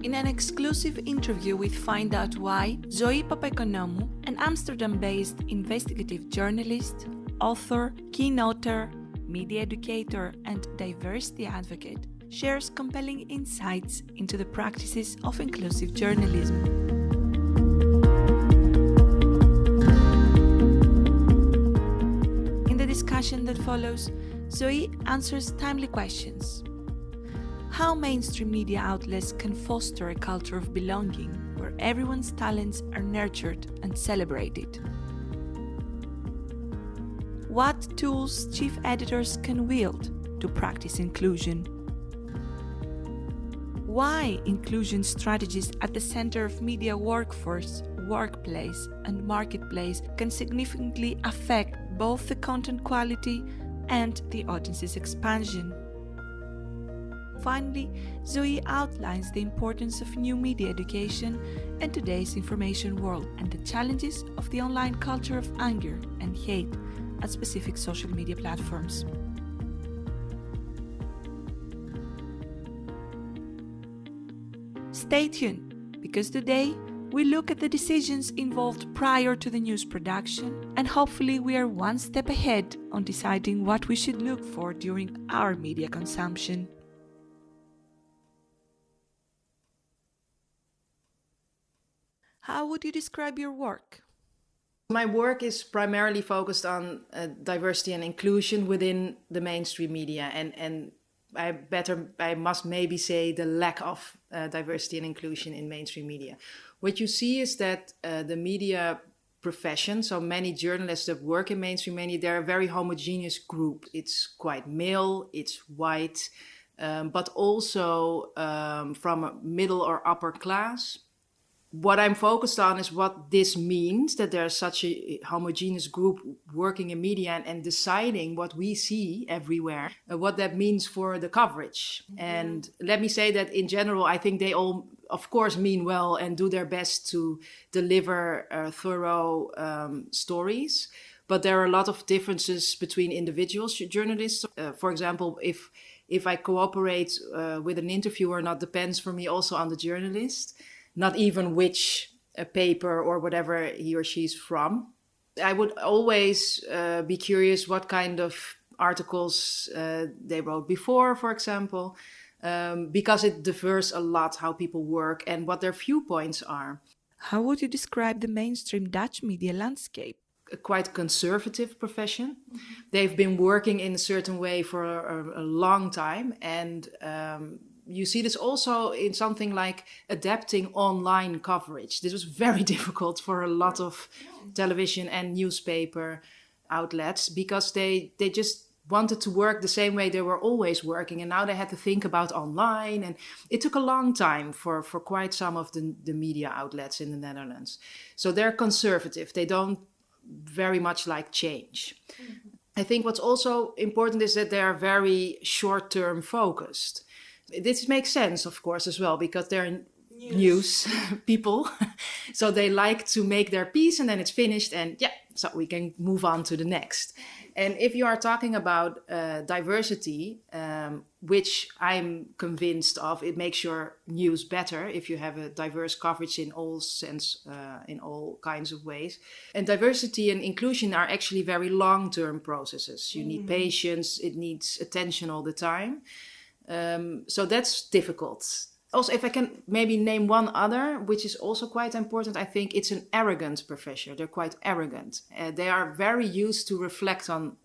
In an exclusive interview with Find Out Why, Zoë Papaikonomou, an Amsterdam-based investigative journalist, author, keynoter, media educator, and diversity advocate, shares compelling insights into the practices of inclusive journalism. In the discussion that follows, Zoë answers timely questions. How mainstream media outlets can foster a culture of belonging where everyone's talents are nurtured and celebrated. What tools chief editors can wield to practice inclusion. Why inclusion strategies at the center of media workforce, workplace, and marketplace can significantly affect both the content quality and the audience's expansion. Finally, Zoë outlines the importance of new media education in today's information world and the challenges of the online culture of anger and hate at specific social media platforms. Stay tuned, because today we look at the decisions involved prior to the news production, and hopefully we are one step ahead on deciding what we should look for during our media consumption. How would you describe your work? My work is primarily focused on diversity and inclusion within the mainstream media, and I must maybe say the lack of diversity and inclusion in mainstream media. What you see is that the media profession, so many journalists that work in mainstream media, they're a very homogeneous group. It's quite male, it's white, but also from a middle or upper class. What I'm focused on is what this means, that there's such a homogeneous group working in media and deciding what we see everywhere, what that means for the coverage. And let me say that in general, I think they all, of course, mean well and do their best to deliver thorough stories. But there are a lot of differences between individual journalists. For example, if I cooperate with an interviewer, not depends for me also on the journalist. Not even which paper or whatever he or she's from. I would always be curious what kind of articles they wrote before, for example, because it differs a lot how people work and what their viewpoints are. How would you describe the mainstream Dutch media landscape? A quite conservative profession. Mm-hmm. They've been working in a certain way for a long time, and you see this also in something like adapting online coverage. This was very difficult for a lot of television and newspaper outlets because they just wanted to work the same way they were always working, and now they had to think about online, and it took a long time for quite some of the media outlets in the Netherlands. So they're conservative. They don't very much like change. Mm-hmm. I think what's also important is that they are very short-term focused. This makes sense, of course, as well, because they're news people. So they like to make their piece and then it's finished and so we can move on to the next. And if you are talking about diversity, which I'm convinced of, it makes your news better if you have a diverse coverage in all sense, in all kinds of ways. And diversity and inclusion are actually very long-term processes. You need patience, it needs attention all the time. So that's difficult. Also, if I can maybe name one other, which is also quite important, I think it's an arrogant profession. They're quite arrogant. They are very used to reflect on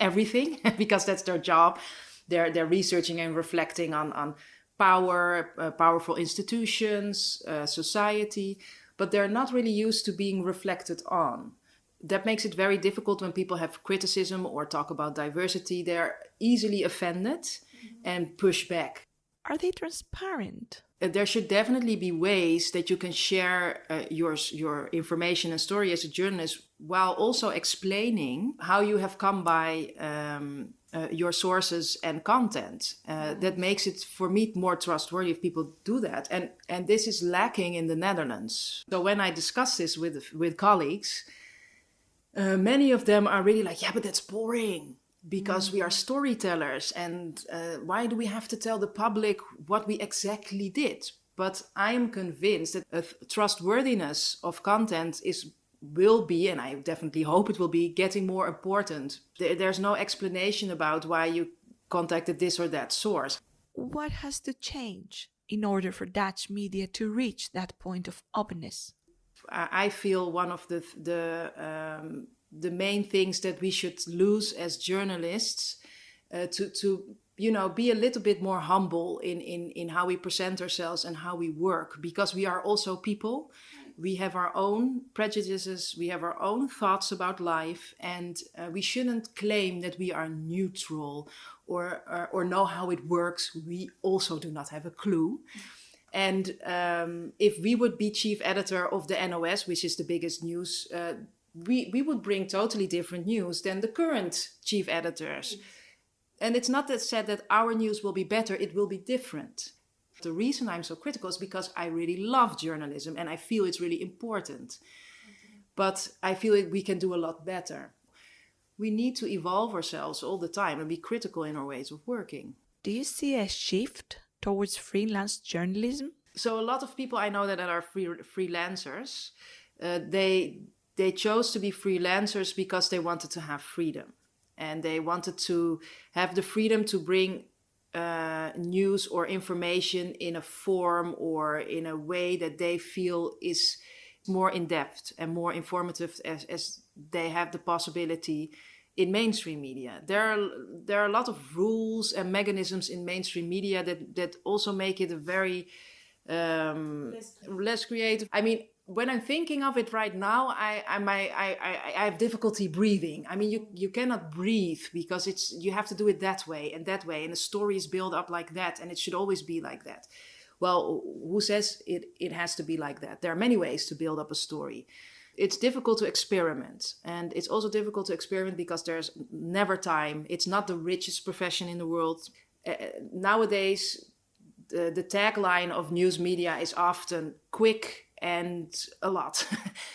everything because that's their job. They're researching and reflecting on power, powerful institutions, society, but they're not really used to being reflected on. That makes it very difficult when people have criticism or talk about diversity. They're easily offended and push back. Are they transparent? There should definitely be ways that you can share your information and story as a journalist while also explaining how you have come by your sources and content. That makes it, for me, more trustworthy if people do that. And this is lacking in the Netherlands. So when I discuss this with colleagues, many of them are really like, yeah, but that's boring. Because we are storytellers, and why do we have to tell the public what we exactly did? But I am convinced that trustworthiness of content will be, and I definitely hope it will be, getting more important. There's no explanation about why you contacted this or that source. What has to change in order for Dutch media to reach that point of openness? I feel one of the main things that we should lose as journalists to be a little bit more humble in how we present ourselves and how we work, because we are also people. We have our own prejudices, we have our own thoughts about life, and we shouldn't claim that we are neutral or know how it works. We also do not have a clue. And if we would be chief editor of the NOS, which is the biggest news, we would bring totally different news than the current chief editors. And it's not that said that our news will be better, it will be different. The reason I'm so critical is because I really love journalism and I feel it's really important. But I feel we can do a lot better. We need to evolve ourselves all the time and be critical in our ways of working. Do you see a shift towards freelance journalism? So a lot of people I know that are freelancers, they chose to be freelancers because they wanted to have freedom. And they wanted to have the freedom to bring news or information in a form or in a way that they feel is more in-depth and more informative as they have the possibility in mainstream media. There are a lot of rules and mechanisms in mainstream media that also make it a very less creative. I mean, when I'm thinking of it right now, I have difficulty breathing. I mean, you cannot breathe because you have to do it that way, and the story is built up like that, and it should always be like that. Well, who says it has to be like that? There are many ways to build up a story. It's difficult to experiment, and it's also difficult to experiment because there's never time. It's not the richest profession in the world. Nowadays, the tagline of news media is often quick and a lot.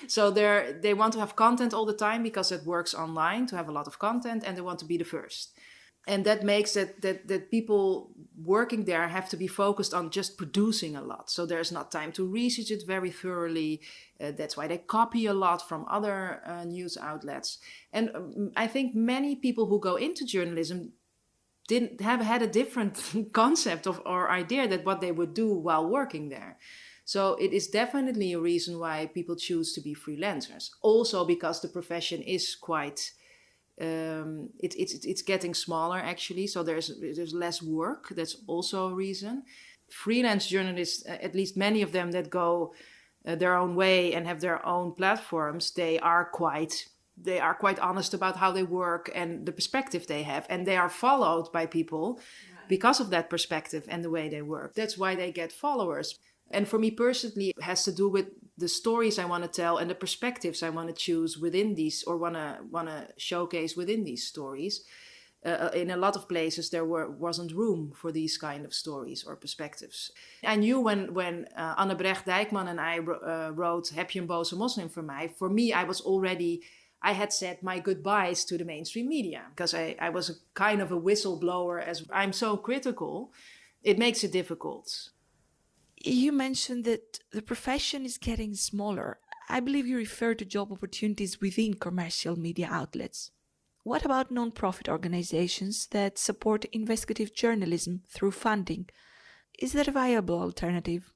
So they want to have content all the time because it works online to have a lot of content, and they want to be the first. And that makes that people working there have to be focused on just producing a lot. So there's not time to research it very thoroughly. That's why they copy a lot from other news outlets. And I think many people who go into journalism didn't have had a different concept or idea that what they would do while working there. So it is definitely a reason why people choose to be freelancers. Also because the profession is quite, it's getting smaller actually. So there's less work. That's also a reason. Freelance journalists, at least many of them that go their own way and have their own platforms, they are quite honest about how they work and the perspective they have. And they are followed by people because of that perspective and the way they work. That's why they get followers. And for me personally, it has to do with the stories I want to tell and the perspectives I want to choose within these, or want to showcase within these stories. In a lot of places, there wasn't room for these kind of stories or perspectives. I knew when Anne Brecht Dijkman and I wrote Heb je een boze moslim voor mij? For me, I had said my goodbyes to the mainstream media because I was a kind of a whistleblower. As I'm so critical, it makes it difficult. You mentioned that the profession is getting smaller. I believe you refer to job opportunities within commercial media outlets. What about non-profit organizations that support investigative journalism through funding? Is that a viable alternative?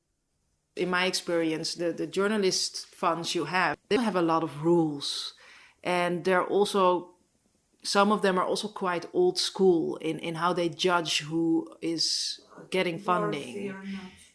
In my experience, the journalist funds they have a lot of rules. And some of them are also quite old school in how they judge who is getting funding.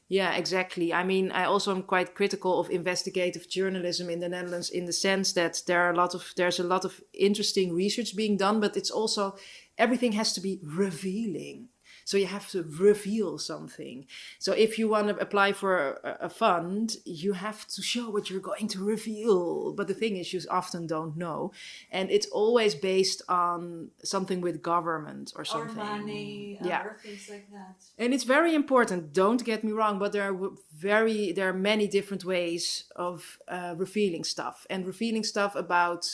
Yeah, exactly. I mean, I also am quite critical of investigative journalism in the Netherlands in the sense that there's a lot of interesting research being done, but it's also everything has to be revealing. So you have to reveal something. So if you want to apply for a fund, you have to show what you're going to reveal. But the thing is, you often don't know. And it's always based on something with government or something. Or money, or things like that. And it's very important, don't get me wrong, but there are many different ways of revealing stuff. And revealing stuff about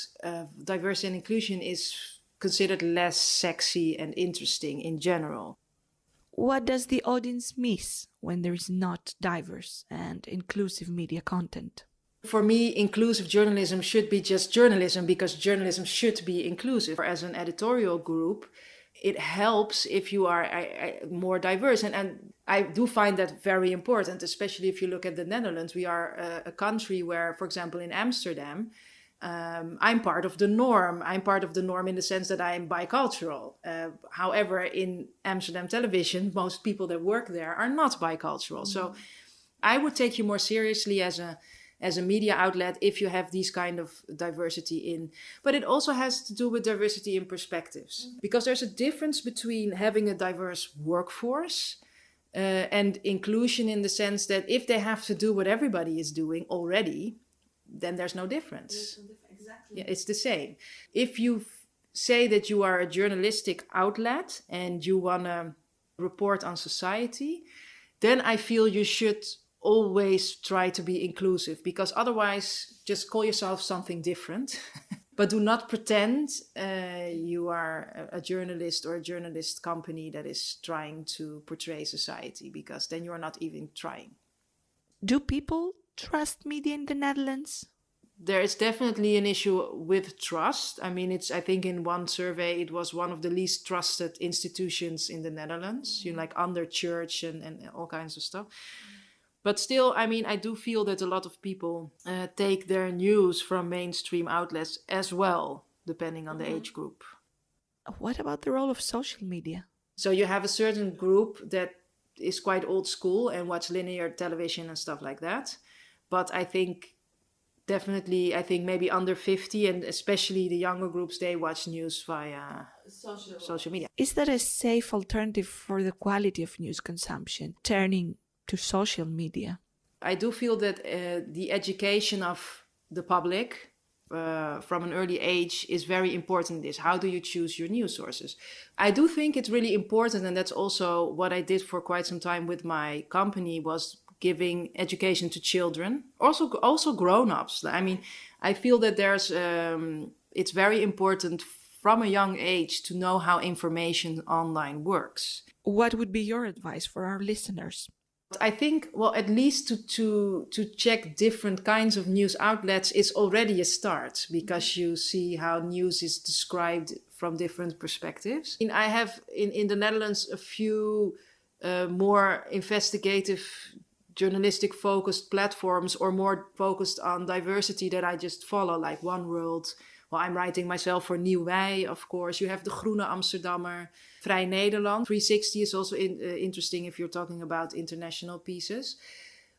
diversity and inclusion is considered less sexy and interesting in general. What does the audience miss when there is not diverse and inclusive media content? For me, inclusive journalism should be just journalism because journalism should be inclusive. As an editorial group, it helps if you are more diverse. And I do find that very important, especially if you look at the Netherlands. We are a country where, for example, in Amsterdam, I'm part of the norm. I'm part of the norm in the sense that I am bicultural. However, in Amsterdam television, most people that work there are not bicultural. So I would take you more seriously as a media outlet if you have these kind of diversity in. But it also has to do with diversity in perspectives. Because there's a difference between having a diverse workforce and inclusion in the sense that if they have to do what everybody is doing already, then there's no difference. Exactly. Yeah, it's the same. If you say that you are a journalistic outlet and you want to report on society, then I feel you should always try to be inclusive, because otherwise just call yourself something different. But do not pretend you are a journalist or a journalist company that is trying to portray society, because then you're not even trying. Do people trust media in the Netherlands? There is definitely an issue with trust. I mean, I think in one survey, it was one of the least trusted institutions in the Netherlands, like under church and all kinds of stuff. But still, I mean, I do feel that a lot of people take their news from mainstream outlets as well, depending on the age group. What about the role of social media? So you have a certain group that is quite old school and watch linear television and stuff like that. But I think maybe under 50, and especially the younger groups, they watch news via social media. Is that a safe alternative for the quality of news consumption, turning to social media? I do feel that the education of the public from an early age is very important. How do you choose your news sources? I do think it's really important, and that's also what I did for quite some time with my company, was giving education to children, also grown-ups. I mean, I feel that it's very important from a young age to know how information online works. What would be your advice for our listeners? I think, well, at least to check different kinds of news outlets is already a start, because you see how news is described from different perspectives. I have in the Netherlands a few more investigative, journalistic focused platforms, or more focused on diversity, that I just follow, like One World. Well, I'm writing myself for Nieuw Wij, of course. You have the Groene Amsterdammer, Vrij Nederland. 360 is also interesting if you're talking about international pieces.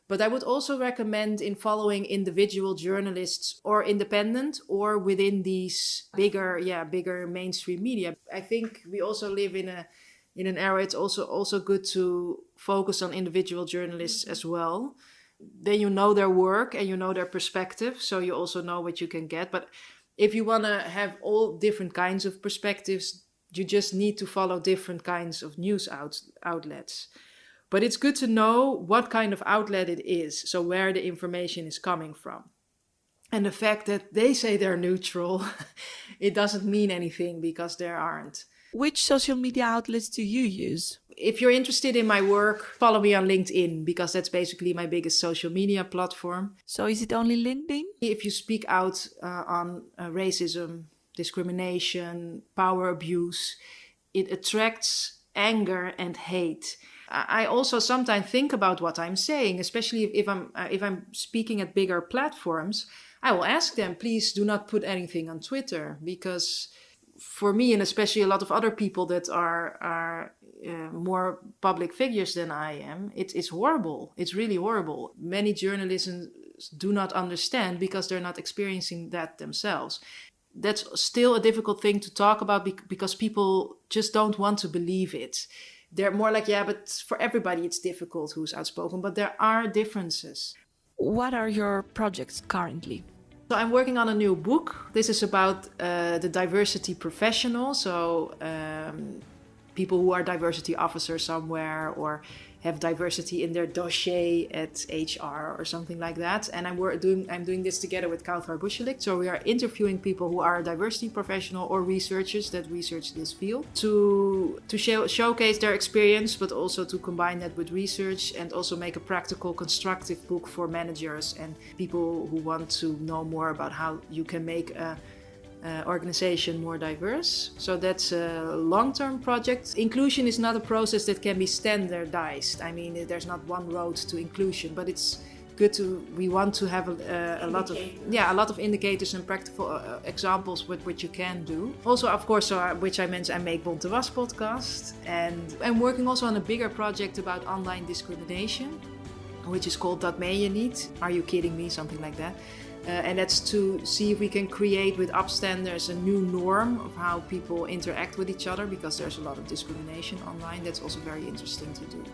But I would also recommend in following individual journalists, or independent, or within these bigger mainstream media. I think we also live in an era. It's also good to focus on individual journalists as well. Then you know their work and you know their perspective, so you also know what you can get. But if you want to have all different kinds of perspectives, you just need to follow different kinds of news outlets. But it's good to know what kind of outlet it is, so where the information is coming from. And the fact that they say they're neutral, it doesn't mean anything, because there aren't. Which social media outlets do you use? If you're interested in my work, follow me on LinkedIn, because that's basically my biggest social media platform. So is it only LinkedIn? If you speak out on racism, discrimination, power abuse, it attracts anger and hate. I also sometimes think about what I'm saying, especially if I'm speaking at bigger platforms. I will ask them, please do not put anything on Twitter, because for me, and especially a lot of other people that are more public figures than I am, it's horrible. It's really horrible. Many journalists do not understand, because they're not experiencing that themselves. That's still a difficult thing to talk about, because people just don't want to believe it. They're more like, but for everybody it's difficult who's outspoken, but there are differences. What are your projects currently? So I'm working on a new book. This is about the diversity professional. So people who are diversity officers somewhere, or have diversity in their dossier at HR or something like that. And I'm doing this together with Kauthar Bushalik. So we are interviewing people who are a diversity professional or researchers that research this field to showcase their experience, but also to combine that with research and also make a practical, constructive book for managers and people who want to know more about how you can make a organization more diverse. So that's a long-term project. Inclusion is not a process that can be standardized. I mean, there's not one road to inclusion, but it's good we want to have a lot of indicators and practical examples with what you can do. Also, of course, which I mentioned, I make Bonte Was podcast, and I'm working also on a bigger project about online discrimination, which is called Dat meen je niet. Are you kidding me? Something like that. And that's to see if we can create with upstanders a new norm of how people interact with each other, because there's a lot of discrimination online. That's also very interesting to do.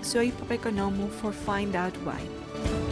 Zoë Papaikonomou for Find Out Why.